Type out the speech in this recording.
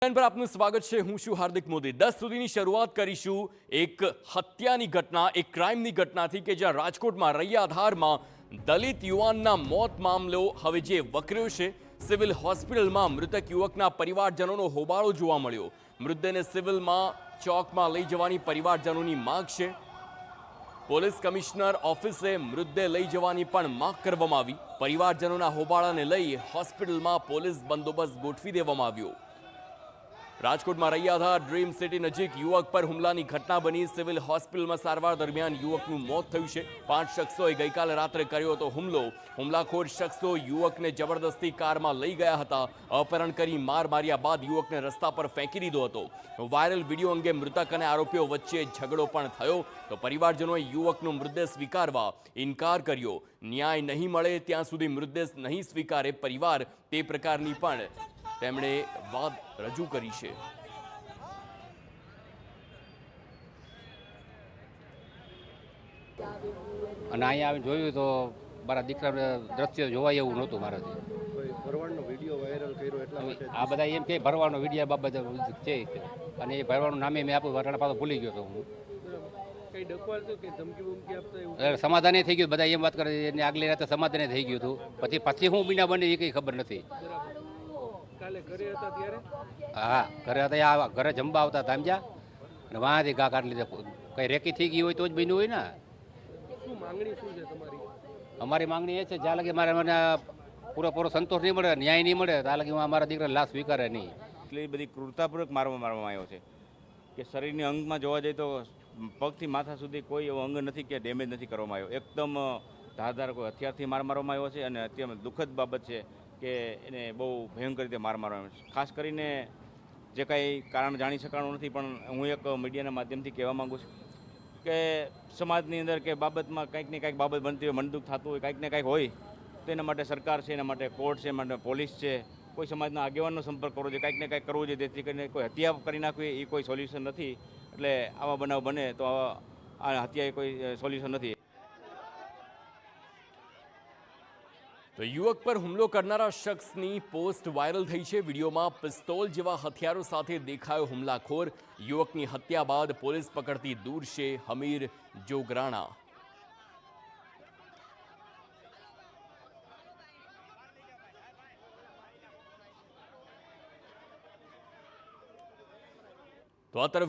પર આપનું સ્વાગત છે। હું છું હાર્દિક મોદી। 10 સુધીની શરૂઆત કરીશું એક હત્યાની ઘટના, એક ક્રાઇમની ઘટનાથી કે જ્યાં રાજકોટમાં રૈયાધારમાં દલિત યુવાનના મોત મામલો હવે જે વકર્યો છે। સિવિલ હોસ્પિટલમાં મૃતક યુવકના પરિવારજનોનો હોબાળો જોવા મળ્યો। મૃતદેહને સિવિલમાં ચોકમાં લઈ જવાની પરિવારજનોની માંગ છે। પોલીસ કમિશનર ઓફિસે મૃતદેહ લઈ જવાની પણ માંગ કરવામાં આવી। પરિવારજનોના હોબાળાને લઈ હોસ્પિટલમાં પોલીસ બંદોબસ્ત ગોઠવી દેવામાં આવ્યો। રાજકોટમાં રૈયાધાર ડ્રીમ સિટી નજીક યુવક પર હુમલાની ઘટના બની। સિવિલ હોસ્પિટલમાં સારવાર દરમિયાન યુવકનું મોત થયું છે। 5 શખ્સોએ ગઈકાલે રાત્રે કર્યો હતો હુમલો। હુમલાખોર શખ્સો યુવકને જબરદસ્તી કારમાં લઈ ગયા હતા। અપહરણ કરી માર માર્યા બાદ યુવકને રસ્તા પર ફેંકી દીધો હતો। વાયરલ વિડીયો અંગે મૃતક અને આરોપીઓ વચ્ચે ઝઘડો પણ થયો તો પરિવારજનોએ યુવકનો મૃતદેહ સ્વીકારવા ઇનકાર કર્યો। ન્યાય નહીં મળે ત્યાં સુધી મૃતદેહ નહીં સ્વીકારે પરિવાર, તે પ્રકારની પણ તેમણે વાત રજૂ કરી છે। અને અહીંયા આવીને જોયું તો મારા દીકરાને દ્રશ્ય જોવાય એવું નહોતું મારાથી। ભરવાડનો વિડીયો વાયરલ કર્યો એટલા માટે આ બધા એમ કે ભરવાનો વિડીયો બાબત છે અને એ ભરવાનું નામે મેં આપ્યું વટાણા પાછો ભૂલી ગયો હતો હું। કઈ ડકવાલ તો કે ધમકી બમકી આપતા એવું સમાધાને થઈ ગયું, બધા એમ વાત કરે એને આગલી રાતે સમાધાને થઈ ગયું હતું। પછી હું બીના બને એ કંઈ ખબર નથી। કાલે ઘરે હતા ત્યારે હા ઘરે હતા, આ ઘરે જમવા આવતા સમજ્યા અને વાંથી ઘા કાઢી લીધા। કંઈ રેકી થઈ ગઈ હોય તો જ બન્યું હોય ને। શું માંગણી શું છે તમારી? અમારી માંગણી એ છે જ્યાં લગી મને પૂરેપૂરો સંતોષ નહીં મળે, ન્યાય નહીં મળે ત્યાં લગી હું અમારા દીકરા લાશ સ્વીકારે નહીં। એટલી બધી ક્રૂરતાપૂર્વક મારવામાં આવ્યો છે કે શરીરની અંગમાં જોવા જઈએ તો પગથી માથા સુધી કોઈ એવો અંગ નથી કે ડેમેજ નથી કરવામાં આવ્યો। એકદમ ધારદાર કોઈ હથિયારથી મારવામાં આવ્યો છે અને અત્યંત દુઃખદ બાબત છે કે એને બહુ ભયંકર રીતે મારવામાં આવ્યો છે। ખાસ કરીને જે કાંઈ કારણ જાણી શકાણું નથી, પણ હું એક મીડિયાના માધ્યમથી કહેવા માગું છું કે સમાજની અંદર કે બાબતમાં કંઈક ને કંઈક બાબત બનતી હોય, મનદુખ થતું હોય, કંઈક ને કંઈક હોય તો એના માટે સરકાર છે, એના માટે કોર્ટ છે, એના માટે પોલીસ છે, કોઈ સમાજના આગેવાનનો સંપર્ક કરવો જોઈએ, કંઈક ને કંઈક કરવું જોઈએ। જેથી કરીને કોઈ હત્યા કરી નાખવી એ કોઈ સોલ્યુશન નથી। એટલે આવા બનાવ બને તો આ હત્યા એ કોઈ સોલ્યુશન નથી। તો યુવક પર હુમલો કરનારા શખ્સની પોસ્ટ વાયરલ થઈ છે। વિડીયોમાં પિસ્તોલ જેવા હથિયારો સાથે દેખાયો હુમલાખોર। યુવકની હત્યા બાદ પોલીસ પકડતી દૂર છે હમીર જોગરાણા। તો આ તરફ